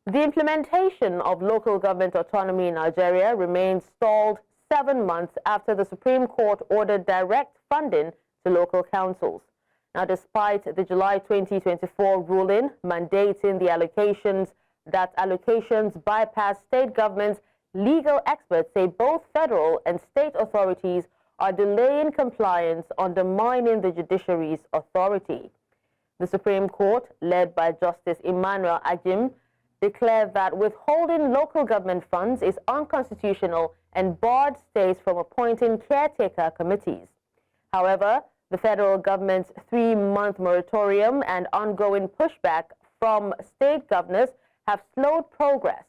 The implementation of local government autonomy in Nigeria remains stalled 7 months after the Supreme Court ordered direct funding to local councils. Now, despite the July 2024 ruling mandating the allocations bypass state governments, legal experts say both federal and state authorities are delaying compliance, undermining the judiciary's authority. The Supreme Court, led by Justice Emmanuel Agim, declared that withholding local government funds is unconstitutional and barred states from appointing caretaker committees. However, the federal government's 3-month moratorium and ongoing pushback from state governors have slowed progress.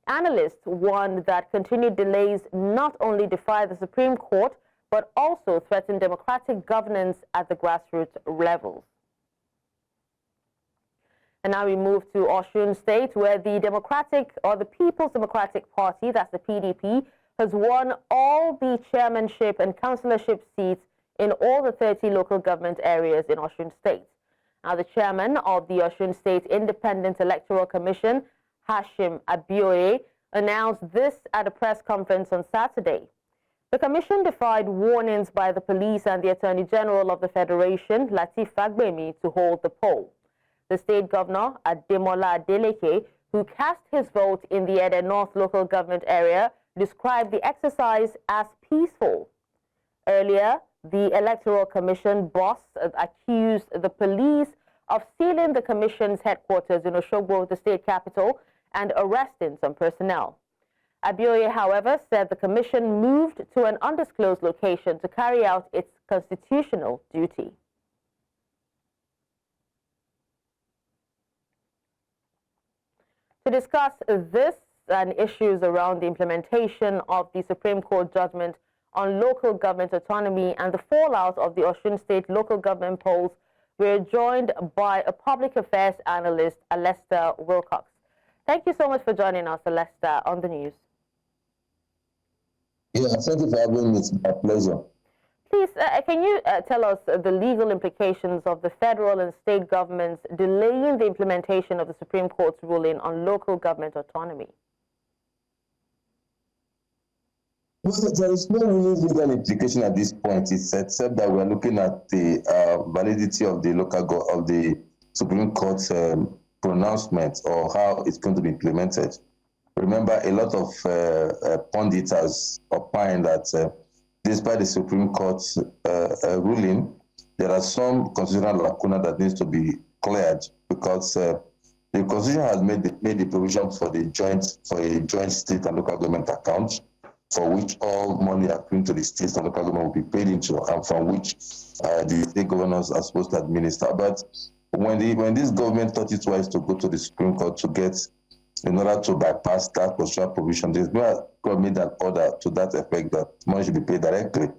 Analysts warned that continued delays not only defy the Supreme Court, but also threaten democratic governance at the grassroots levels. And now we move to Osun State, where the People's Democratic Party, that's the PDP, has won all the chairmanship and councillorship seats in all the 30 local government areas in Osun State. Now, the chairman of the Osun State Independent Electoral Commission, Hashim Abioye, announced this at a press conference on Saturday. The commission defied warnings by the police and the Attorney General of the Federation, Lateef Fagbemi, to hold the poll. The state governor, Ademola Adeleke, who cast his vote in the Ede North local government area, described the exercise as peaceful. Earlier, the Electoral Commission boss accused the police of sealing the commission's headquarters in Osogbo, the state capital, and arresting some personnel. Abioye, however, said the commission moved to an undisclosed location to carry out its constitutional duty. To discuss this and issues around the implementation of the Supreme Court judgment on local government autonomy and the fallout of the Osun State local government polls, we're joined by a public affairs analyst, Alesta Wilcox. Thank you so much for joining us, Alesta, on the news. Yeah, thank you for having me. It's my pleasure. Please, can you tell us the legal implications of the federal and state governments delaying the implementation of the Supreme Court's ruling on local government autonomy? Well, there is no really legal implication at this point, except that we're looking at the validity of the Supreme Court's pronouncement or how it's going to be implemented. Remember, a lot of pundits has opined that despite the Supreme Court's ruling, there are some constitutional lacuna that needs to be cleared because the Constitution has made the provision for a joint state and local government account, for which all money accruing to the states and local government will be paid into, and from which the state governors are supposed to administer. But when this government thought it wise to go to the Supreme Court to get, in order to bypass that constitutional provision, there's no government an order to that effect that money should be paid directly.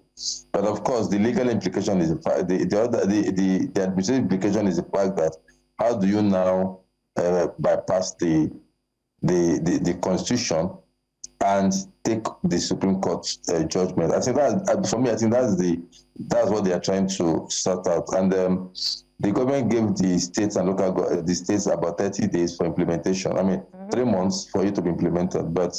But of course, the legal implication is the administrative implication is the fact that how do you now bypass the Constitution and take the Supreme Court judgment? I think that, for me, I think that's what they are trying to sort out. And the government gave the states and the states about 30 days for implementation. I mean, 3 months for it to be implemented, but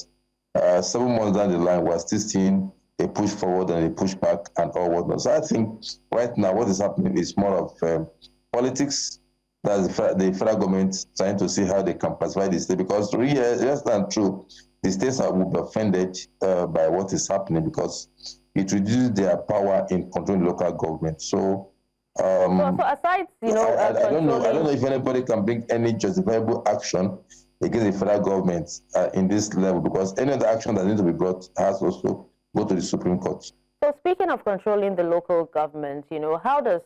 7 months down the line, we're still seeing a push forward and a push back and all whatnot. So I think right now what is happening is more of politics. That's the federal government trying to see how they can pacify the state, because really, yes and true, the states will be offended by what is happening because it reduces their power in controlling local government. So aside, I don't know if anybody can bring any justifiable action against the federal government in this level, because any other action that needs to be brought has also go to the Supreme Court. So speaking of controlling the local government, how does,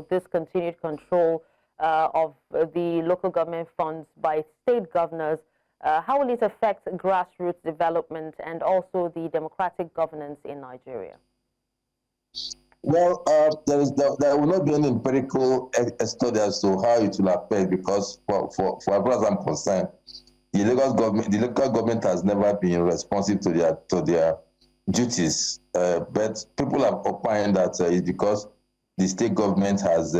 this continued control of the local government funds by state governors, how will it affect grassroots development and also the democratic governance in Nigeria? Well, there will not be any empirical study as to how it will affect, because for as far as I'm concerned, the local government has never been responsive to their duties. But people have opined that it's because the state government has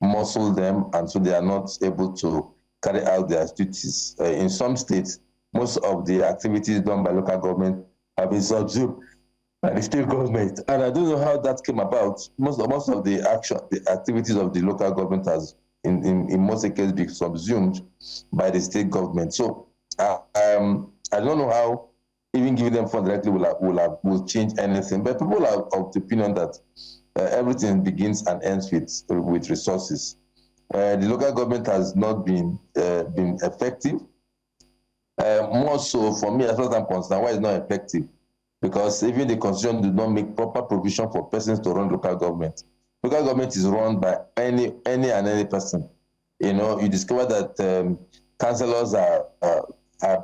muscled them, and so they are not able to carry out their duties. In some states, most of the activities done by local government have been subsumed by the state government. And I don't know how that came about. Most of the activities of the local government has, in most cases, been subsumed by the state government. So I don't know how even giving them funds directly will change anything. But people are of the opinion that everything begins and ends with resources. The local government has not been effective. More so for me, as far as I'm concerned, why it's not effective? Because even the constitution did not make proper provision for persons to run local government. Local government is run by any and any person. You know, you discover that councillors are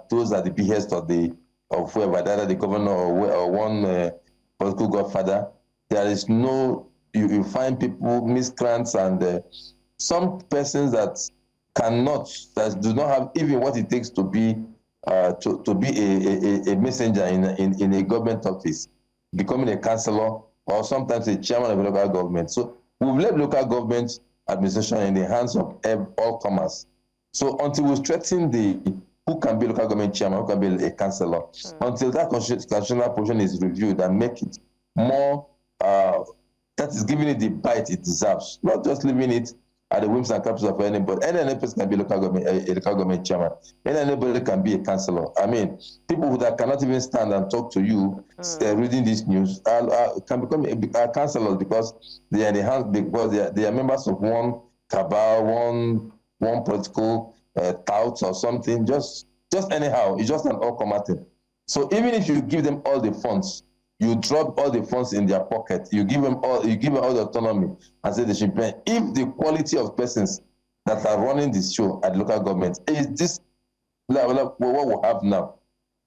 those at the behest of whoever, either the governor or one political godfather. There is no, you find people, miscreants, and some persons that do not have even what it takes to be a messenger in a government office, becoming a councillor or sometimes a chairman of a local government. So we've left local government administration in the hands of all comers. So until we strengthen who can be local government chairman, who can be a councillor, until that constitutional provision is reviewed and make it more, that is giving it the bite it deserves, not just leaving it at the whims and caprices of anybody. Any person can be a local government chairman. Anybody can be a councillor. I mean, people that cannot even stand and talk to you reading this news can become councillors because they are in the hands, because they are members of one cabal, one political tout or something. Just anyhow, it's just an all-comer thing. So even if you give them all the funds, you drop all the funds in their pocket, you give them all the autonomy and say they should pay. If the quality of persons that are running this show at local government is this what we have now,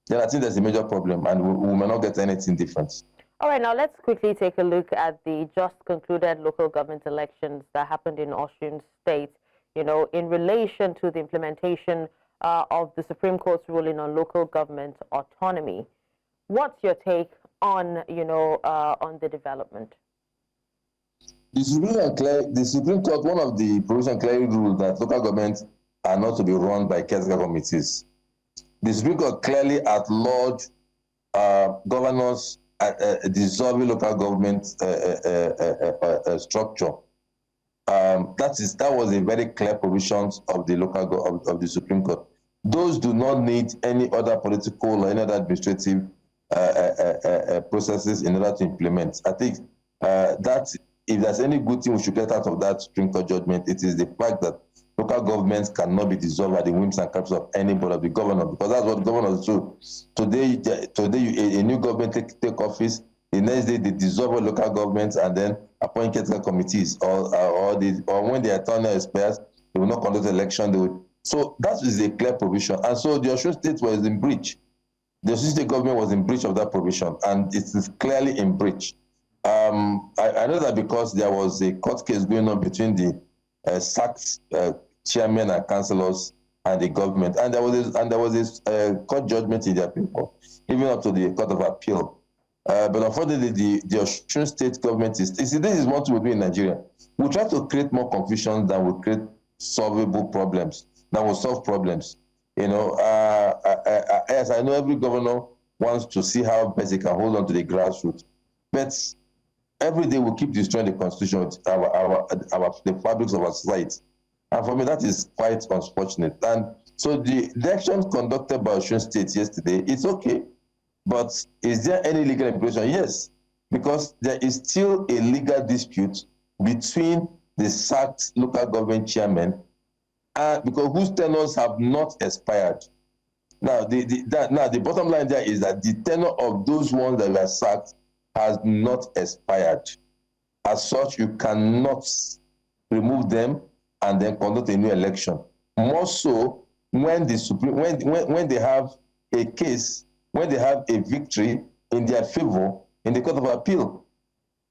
then I think there's a major problem and we may not get anything different. All right, now let's quickly take a look at the just concluded local government elections that happened in Osun State, you know, in relation to the implementation of the Supreme Court's ruling on local government autonomy. What's your take on, on the development? The Supreme Court, one of the provisions clearly ruled that local governments are not to be run by caretaker committees. The Supreme Court clearly outlawed governors dissolving local government structure. That was a very clear provision of the of the Supreme Court. Those do not need any other political or any other administrative processes in order to implement. I think that if there's any good thing we should get out of that Supreme Court judgment, it is the fact that local governments cannot be dissolved at the whims and caprices of anybody, of the governor, because that's what governors do. Today a new government take office, the next day they dissolve local governments and then appoint caretaker committees, or when their tenure expires, they will not conduct election. So that is a clear provision, and so the Osun State was in breach. The Osun State government was in breach of that provision, and it is clearly in breach. I know that because there was a court case going on between the sacked chairmen and councillors and the government, and there was a court judgment in their favor, even up to the Court of Appeal. But unfortunately, the Osun State government this is what we do in Nigeria. We try to create more confusion than we create solvable problems, that will solve problems. You know, as I know, every governor wants to see how best they can hold on to the grassroots, but every day we keep destroying the constitution, the fabrics of our society. And for me, that is quite unfortunate. And so the elections conducted by Osun State yesterday, it's okay. But is there any legal implication? Yes, because there is still a legal dispute between the sacked local government chairman and because whose tenures have not expired. Now, the bottom line there is that the tenure of those ones that were sacked has not expired. As such, you cannot remove them and then conduct a new election. More so when when they have a case, when they have a victory in their favor in the Court of Appeal.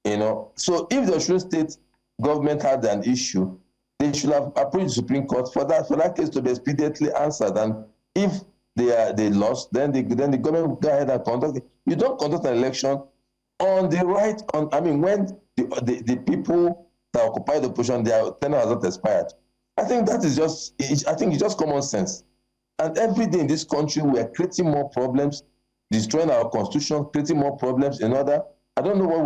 You know, so if the Osun State government had an issue, they should have approached the Supreme Court for that case to be expediently answered. And if they lost, then the government will go ahead and conduct it. You don't conduct an election on the right, when the people that occupy the position, their tenure has not expired. I think that is just, I think it's just common sense. And every day in this country, we are creating more problems, destroying our constitution, creating more problems in order. I don't know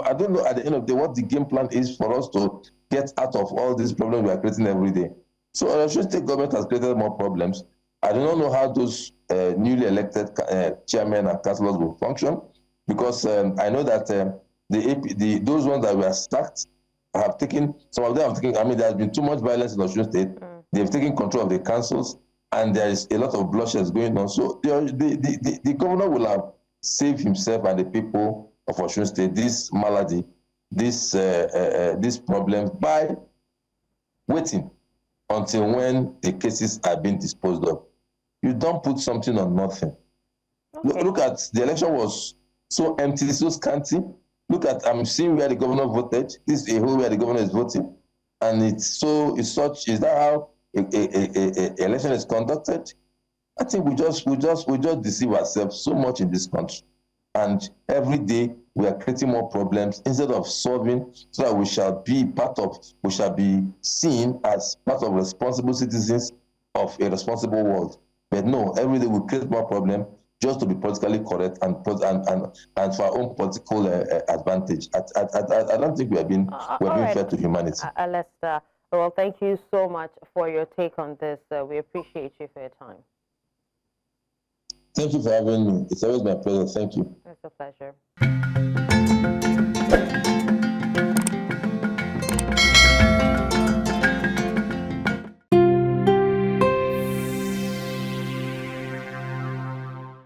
I don't know at the end of the day what the game plan is for us to get out of all these problems we are creating every day. So Osun State government has created more problems. I do not know how those newly elected chairmen and councillors will function, because I know that those ones that were sacked have taken, some of them have taken, I mean, there has been too much violence in Osun State. They've taken control of the councils, and there is a lot of bloodshed going on. So the governor will have saved himself and the people of Osun State this malady, this problem, by waiting until when the cases are being disposed of. You don't put something on nothing. Okay. Look at, the election was so empty, so scanty. Look at, I'm seeing where the governor voted. This is a whole where the governor is voting. And is that how a election is conducted? I think we just deceive ourselves so much in this country. And every day we are creating more problems instead of solving, so that we shall be seen as part of responsible citizens of a responsible world. But no, every day we create more problems just to be politically correct and for our own political advantage. I don't think we're being fair to humanity. Alesta, well, thank you so much for your take on this. We appreciate you for your time. Thank you for having me. It's always my pleasure. Thank you. It's a pleasure.